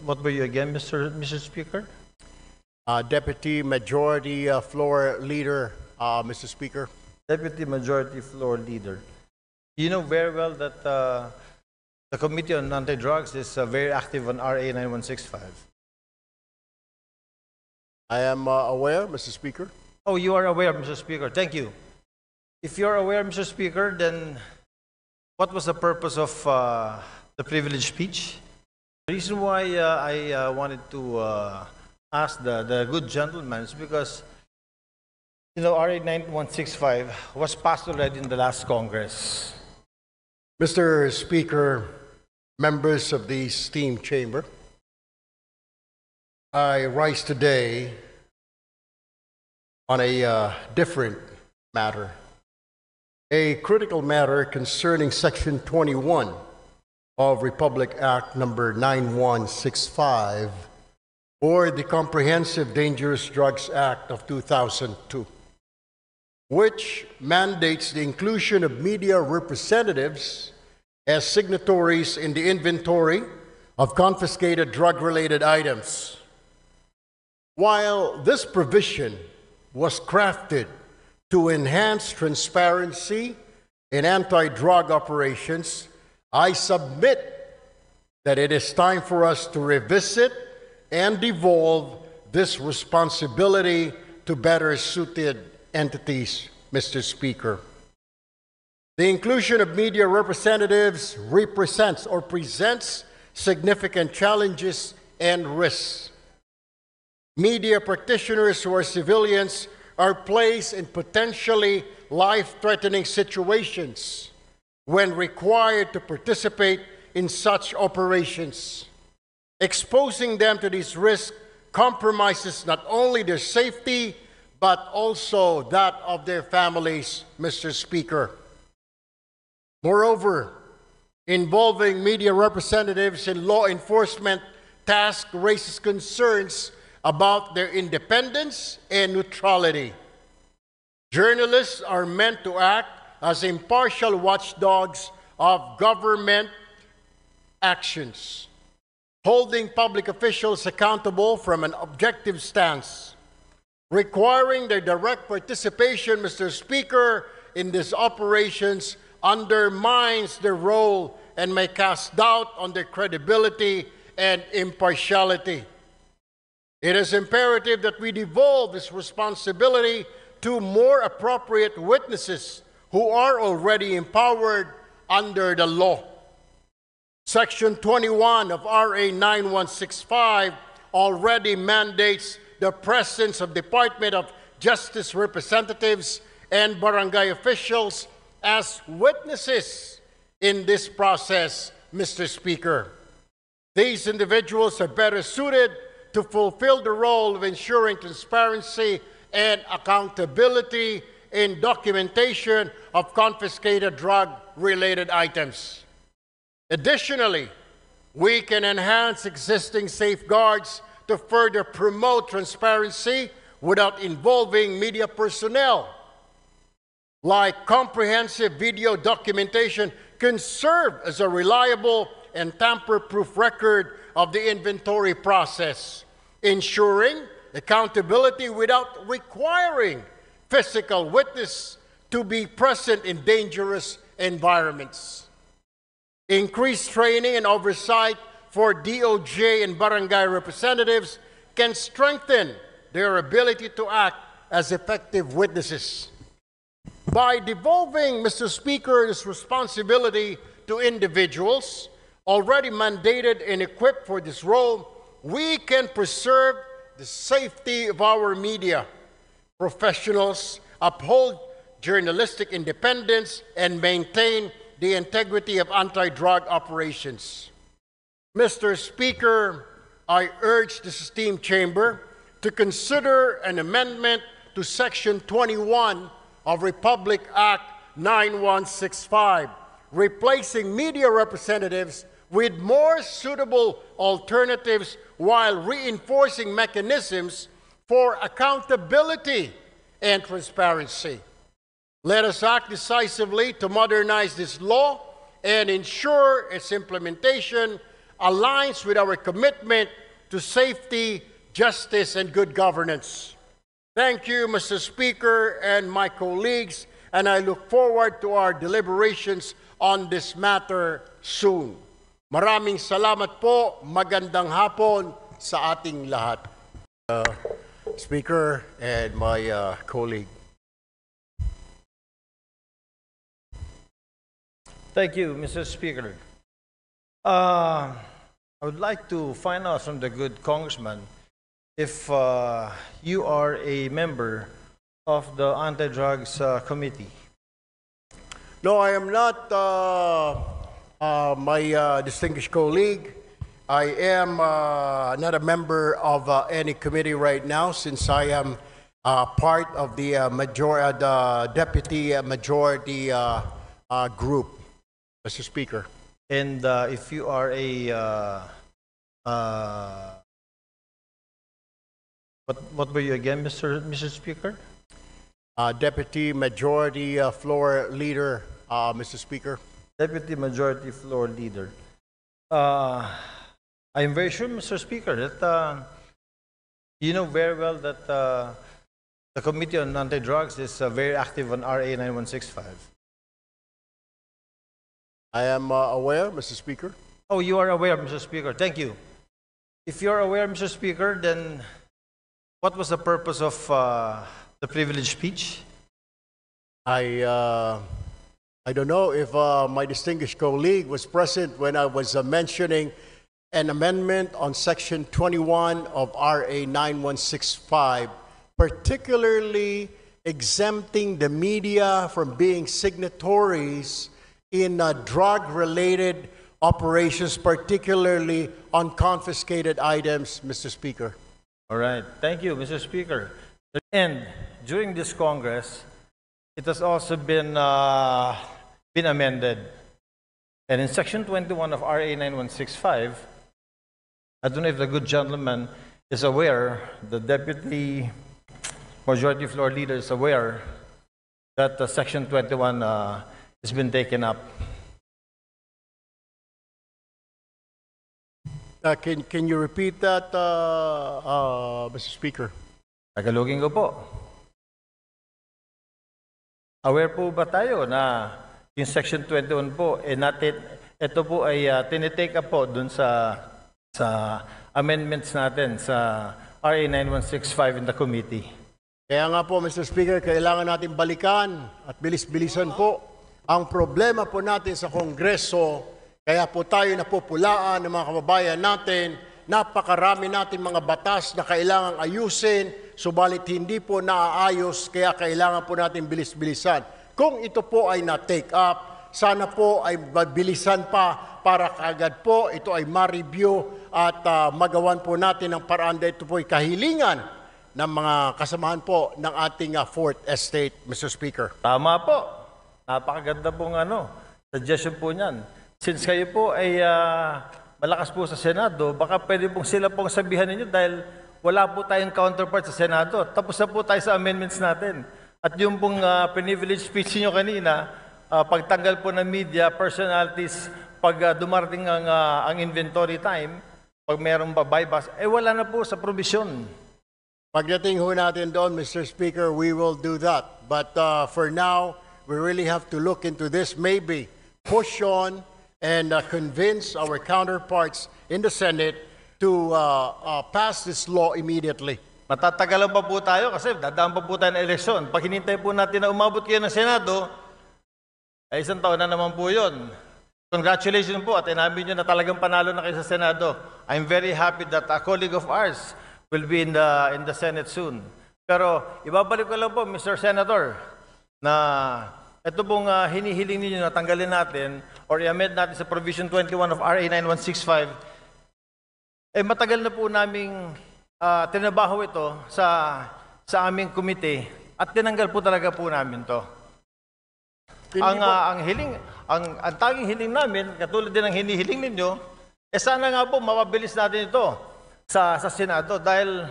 what were you again, Mr. Speaker? Deputy Majority Floor Leader, Mr. Speaker. Deputy Majority Floor Leader. You know very well that the Committee on Anti-Drugs is very active on RA 9165. I am aware, Mr. Speaker. Oh, you are aware, Mr. Speaker. Thank you. If you're aware, Mr. Speaker, then what was the purpose of the privileged speech? The reason why I wanted to ask the good gentleman is because, you know, RA 9165 was passed already in the last Congress. Mr. Speaker, members of the esteemed chamber, I rise today on a different matter, a critical matter concerning Section 21 of Republic Act number 9165, or the Comprehensive Dangerous Drugs Act of 2002, which mandates the inclusion of media representatives as signatories in the inventory of confiscated drug-related items. While this provision was crafted to enhance transparency in anti-drug operations, I submit that it is time for us to revisit and devolve this responsibility to better suited entities, Mr. Speaker. The inclusion of media representatives represents or presents significant challenges and risks. Media practitioners who are civilians are placed in potentially life-threatening situations when required to participate in such operations. Exposing them to these risks compromises not only their safety, but also that of their families, Mr. Speaker. Moreover, involving media representatives in law enforcement tasks raises concerns about their independence and neutrality. Journalists are meant to act as impartial watchdogs of government actions, holding public officials accountable from an objective stance. Requiring their direct participation, Mr. Speaker, in these operations undermines their role and may cast doubt on their credibility and impartiality. It is imperative that we devolve this responsibility to more appropriate witnesses who are already empowered under the law. Section 21 of RA 9165 already mandates the presence of Department of Justice representatives and barangay officials as witnesses in this process, Mr. Speaker. These individuals are better suited to fulfill the role of ensuring transparency and accountability in documentation of confiscated drug-related items. Additionally, we can enhance existing safeguards to further promote transparency without involving media personnel. Like comprehensive video documentation can serve as a reliable and tamper-proof record of the inventory process, ensuring accountability without requiring physical witness to be present in dangerous environments. Increased training and oversight for DOJ and barangay representatives can strengthen their ability to act as effective witnesses. By devolving, Mr. Speaker, this responsibility to individuals already mandated and equipped for this role, we can preserve the safety of our media professionals, uphold journalistic independence, and maintain the integrity of anti-drug operations. Mr. Speaker, I urge this esteemed chamber to consider an amendment to Section 21 of Republic Act 9165, replacing media representatives with more suitable alternatives while reinforcing mechanisms for accountability and transparency. Let us act decisively to modernize this law and ensure its implementation aligns with our commitment to safety, justice, and good governance. Thank you, Mr. Speaker and my colleagues, and I look forward to our deliberations on this matter soon. Maraming salamat po. Magandang hapon sa ating lahat. Speaker and my colleague. Thank you, Mr. Speaker. I would like to find out from the good congressman if you are a member of the Anti-Drugs Committee. No, I am not, my distinguished colleague. I am not a member of any committee right now since I am part of the deputy majority group, Mr. Speaker. And if you are a what were you again, Mr. Speaker? Deputy Majority Floor Leader, Mr. Speaker. Deputy Majority Floor Leader. I am very sure, Mr. Speaker, that you know very well that the Committee on Anti-Drugs is very active on RA 9165. I am aware, Mr. Speaker. Oh, you are aware, Mr. Speaker. Thank you. If you are aware, Mr. Speaker, then what was the purpose of the privileged speech? I don't know if my distinguished colleague was present when I was mentioning an amendment on Section 21 of RA 9165, particularly exempting the media from being signatories in drug-related operations, particularly on confiscated items, Mr. Speaker. All right. Thank you, Mr. Speaker. And during this Congress, it has also been amended. And in Section 21 of RA 9165, I don't know if the good gentleman is aware, the Deputy Majority Floor Leader is aware that Section 21 has been taken up. Can you repeat that, Mr. Speaker? Tagalogin ko po. Aware po ba tayo na yung Section 21 po, ito po ay tinitake up po dun sa amendments natin sa RA 9165 in the committee. Kaya nga po, Mr. Speaker, kailangan natin balikan at bilis-bilisan po ang problema po natin sa Kongreso. Kaya po tayo napupulaan ng mga kababayan natin. Napakarami natin mga batas na kailangang ayusin, subalit hindi po naaayos, kaya kailangan po natin bilis-bilisan. Kung ito po ay na-take up, sana po ay bilisan pa para kaagad po ito ay ma-review at magawan po natin ang paraan dahil ito po ay kahilingan ng mga kasamahan po ng ating Fourth Estate, Mr. Speaker. Tama po. Napakaganda pong suggestion po niyan. Since kayo po ay malakas po sa Senado, baka pwede pong sila pong sabihan ninyo dahil wala po tayong counterpart sa Senado. Tapos na po tayo sa amendments natin. At yung pong privileged speech niyo kanina, pagtanggal po ng media, personalities, pag dumarating ang inventory time, pag mayroong buybacks, wala na po sa provision. Pagdating ho natin doon, Mr. Speaker, we will do that. But for now, we really have to look into this, maybe push on and convince our counterparts in the Senate to pass this law immediately. Matatagalan pa po tayo kasi dadaan pa po tayo ng eleksyon. Pag hinintay po natin na umabot kayo ng Senado, ay isang taon na naman po yun. Congratulations po at inamin nyo na talagang panalo na kayo sa Senado. I'm very happy that a colleague of ours will be in the Senate soon. Pero ibabalik ko lang po, Mr. Senator, na ito pong hinihiling ninyo na tanggalin natin or i-amend natin sa Provision 21 of RA 9165, matagal na po naming tinabaho ito sa aming komite at tinanggal po talaga po namin to. Ang tanging hiling namin, katulad din ng hinihiling ninyo, sana nga po mapabilis natin ito sa Senado. Dahil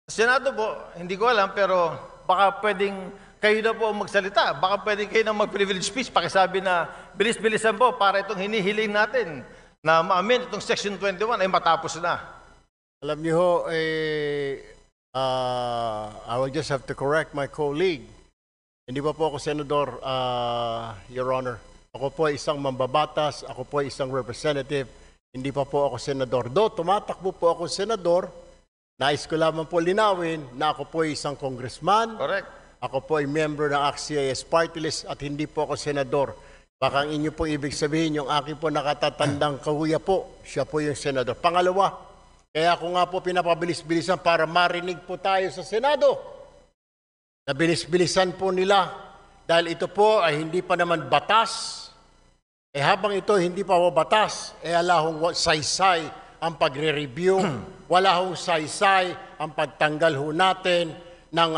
sa Senado po, hindi ko alam, pero baka pwedeng kayo na po ang magsalita. Baka pwedeng kayo na mag-privilege speech. Pakisabi na bilis-bilisan po para itong hinihiling natin na ma-amend itong Section 21 ay matapos na. Alam niyo ho, I will just have to correct my colleague. Hindi pa po ako senador, Your Honor. Ako po ay isang mambabatas, ako po ay isang representative, hindi pa po ako senador. Do, tumatakbo po ako senador, nais ko lamang po linawin na ako po ay isang congressman. Correct. Ako po ay member ng ACT-CIS party list at hindi po ako senador. Baka ang inyo po ibig sabihin, yung aking po nakatatandang kahuya po, siya po yung senador. Pangalawa, kaya ako nga po pinapabilis-bilisan para marinig po tayo sa Senado. Nabilis-bilisan po nila dahil ito po ay hindi pa naman batas. Habang ito hindi pa batas, ala hong saysay ang pagre-review, wala hong saysay ang pagtanggal ho natin ng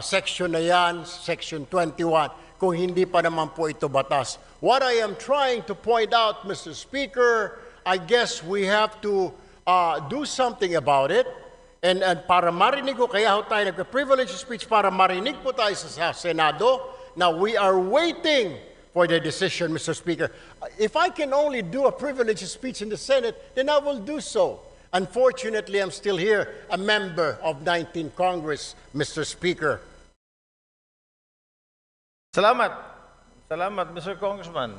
section na yan, Section 21, kung hindi pa naman po ito batas. What I am trying to point out, Mr. Speaker, I guess we have to do something about it. And para marinig ko, kaya ho tayo nagka-privilege speech para marinig po tayo sa Senado. Now, we are waiting for the decision, Mr. Speaker. If I can only do a privilege speech in the Senate, then I will do so. Unfortunately, I'm still here, a member of 19th Congress, Mr. Speaker. Salamat. Salamat, Mr. Congressman.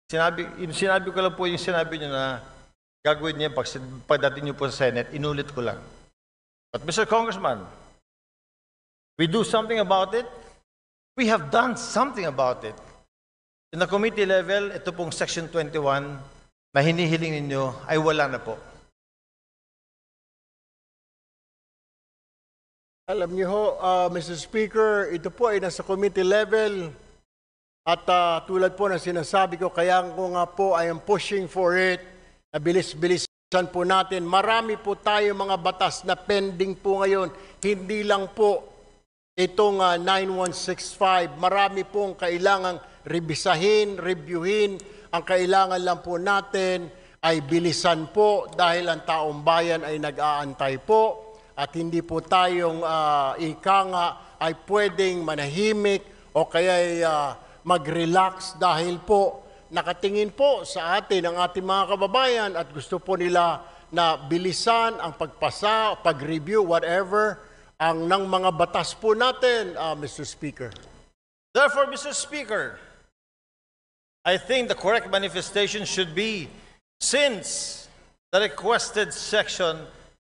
Sinabi ko lang po yung sinabi niyo na gagawin niyo pagdating niyo po sa Senate, inulit ko lang. But Mr. Congressman, we do something about it. We have done something about it. In the committee level, ito pong Section 21 na hinihiling ninyo ay wala na po. Alam niyo ho, Mr. Speaker, ito po ay nasa committee level at tulad po ng sinasabi ko, kaya ko nga po I am pushing for it, na bilis-bilisan po natin. Marami po tayo mga batas na pending po ngayon, hindi lang po itong 9165, marami pong kailangang reviewin. Ang kailangan lang po natin ay bilisan po dahil ang taong bayan ay nag-aantay po at hindi po tayong ika nga ay pwedeng manahimik o kaya mag-relax dahil po nakatingin po sa atin ang ating mga kababayan at gusto po nila na bilisan ang pagpasa, pag-review, whatever, ang ng mga batas po natin, Mr. Speaker. Therefore, Mr. Speaker, I think the correct manifestation should be, since the requested section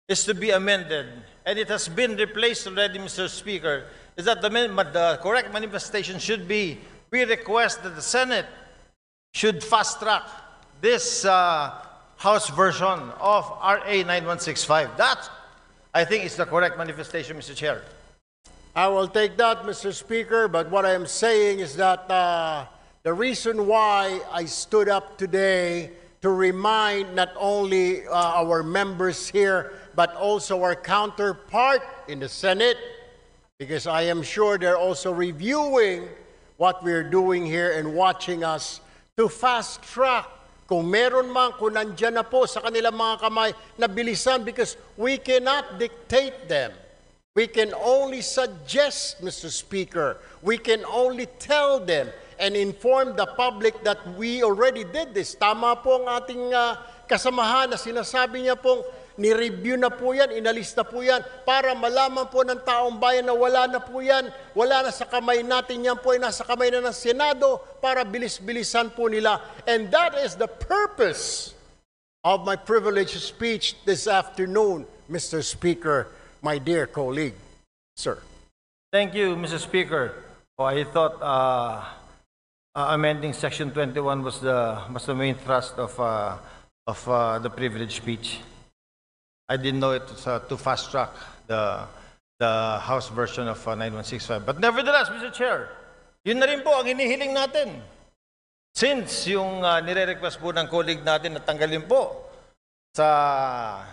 is to be amended, and it has been replaced already, Mr. Speaker, is that the correct manifestation should be, we request that the Senate should fast-track this House version of RA 9165. That, I think, is the correct manifestation, Mr. Chair. I will take that, Mr. Speaker, but what I am saying is that the reason why I stood up today to remind not only our members here, but also our counterpart in the Senate, because I am sure they're also reviewing what we're doing here and watching us, to fast-track. Kung meron man, kung nandyan na po sa kanilang mga kamay, na bilisan, because we cannot dictate them. We can only suggest, Mr. Speaker. We can only tell them and inform the public that we already did this. Tama po ang ating kasamahan na sinasabi niya pong ni-review na po yan, inalis na po yan, para malaman po ng taong bayan na wala na po yan, wala na sa kamay natin, yan po ay nasa kamay na ng Senado para bilis-bilisan po nila. And that is the purpose of my privileged speech this afternoon, Mr. Speaker, my dear colleague. Sir. Thank you, Mr. Speaker. Oh, I thought amending Section 21 was the main thrust of the privilege speech. I didn't know it was to fast track the House version of 9165. But nevertheless, Mr. Chair, yun na rin po ang hinihiling natin. Since yung nire-request po ng colleague natin na tanggalin po sa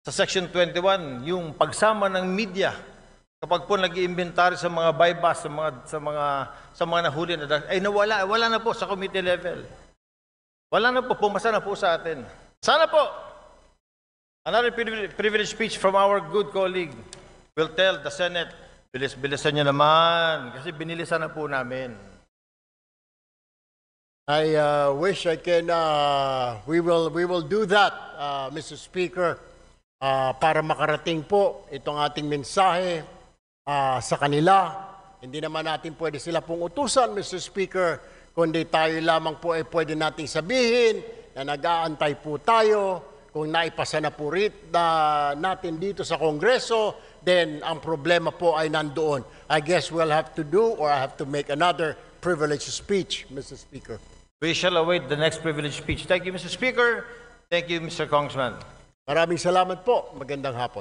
Section 21 yung pagsama ng media kapag po nag-iimbentary sa mga bypass, sa mga nahuli na ay wala na po sa committee level. Wala na po, pumasa na po sa atin. Sana po another privilege speech from our good colleague will tell the Senate, bilis-bilisan nyo naman kasi binilisan na po namin. I wish I can, we will do that, Mr. Speaker, para makarating po itong ating mensahe sa kanila. Hindi naman natin pwede sila pong utusan, Mr. Speaker, kundi tayo lamang po ay pwede nating sabihin na nag-aantay po tayo. Kung naipasa na po natin dito sa Kongreso, then ang problema po ay nandoon. I guess we'll have to do or I have to make another privileged speech, Mr. Speaker. We shall await the next privileged speech. Thank you, Mr. Speaker. Thank you, Mr. Congressman. Maraming salamat po. Magandang hapon.